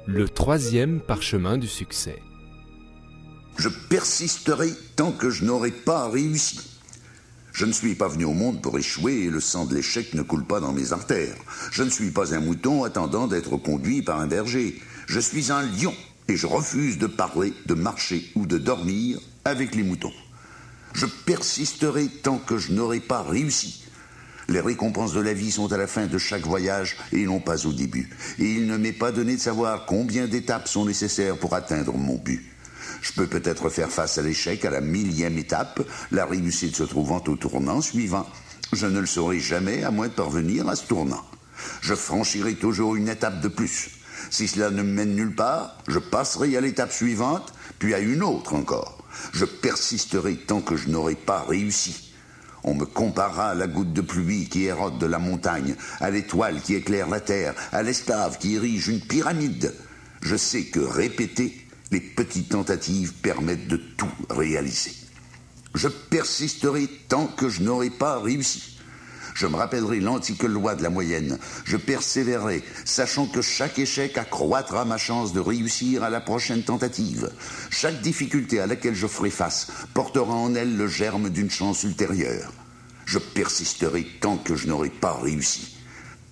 Le troisième parchemin du succès. Je persisterai tant que je n'aurai pas réussi. Je ne suis pas venu au monde pour échouer et le sang de l'échec ne coule pas dans mes artères. Je ne suis pas un mouton attendant d'être conduit par un berger. Je suis un lion et je refuse de parler, de marcher ou de dormir avec les moutons. Je persisterai tant que je n'aurai pas réussi. Les récompenses de la vie sont à la fin de chaque voyage et non pas au début. Et il ne m'est pas donné de savoir combien d'étapes sont nécessaires pour atteindre mon but. Je peux peut-être faire face à l'échec à la 1000e étape, la réussite se trouvant au tournant suivant. Je ne le saurai jamais à moins de parvenir à ce tournant. Je franchirai toujours une étape de plus. Si cela ne me mène nulle part, je passerai à l'étape suivante, puis à une autre encore. Je persisterai tant que je n'aurai pas réussi. On me comparera à la goutte de pluie qui érode de la montagne, à l'étoile qui éclaire la terre, à l'esclave qui érige une pyramide. Je sais que répéter, les petites tentatives permettent de tout réaliser. Je persisterai tant que je n'aurai pas réussi. Je me rappellerai l'antique loi de la moyenne. Je persévérerai, sachant que chaque échec accroîtra ma chance de réussir à la prochaine tentative. Chaque difficulté à laquelle je ferai face portera en elle le germe d'une chance ultérieure. Je persisterai tant que je n'aurai pas réussi.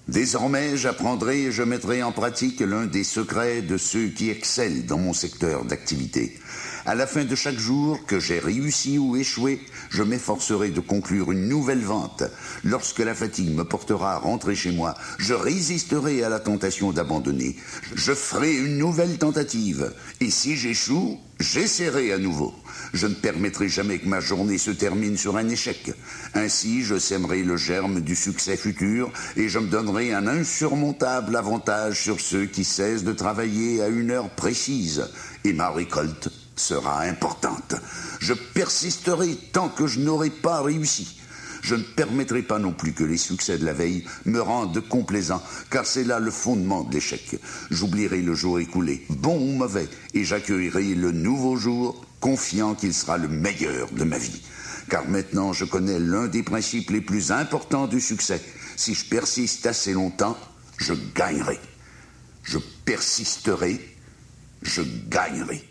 Désormais, j'apprendrai et je mettrai en pratique l'un des secrets de ceux qui excellent dans mon secteur d'activité. À la fin de chaque jour, que j'ai réussi ou échoué, je m'efforcerai de conclure une nouvelle vente. Lorsque la fatigue me portera à rentrer chez moi, je résisterai à la tentation d'abandonner. Je ferai une nouvelle tentative. Et si j'échoue, j'essaierai à nouveau. Je ne permettrai jamais que ma journée se termine sur un échec. Ainsi, je sèmerai le germe du succès futur et je me donnerai un insurmontable avantage sur ceux qui cessent de travailler à une heure précise. Et ma récolte sera importante. Je persisterai tant que je n'aurai pas réussi. Je ne permettrai pas non plus que les succès de la veille me rendent complaisant, car c'est là le fondement de l'échec. J'oublierai le jour écoulé, bon ou mauvais, et j'accueillerai le nouveau jour, confiant qu'il sera le meilleur de ma vie. Car maintenant, je connais l'un des principes les plus importants du succès. Si je persiste assez longtemps, je gagnerai. Je persisterai, je gagnerai.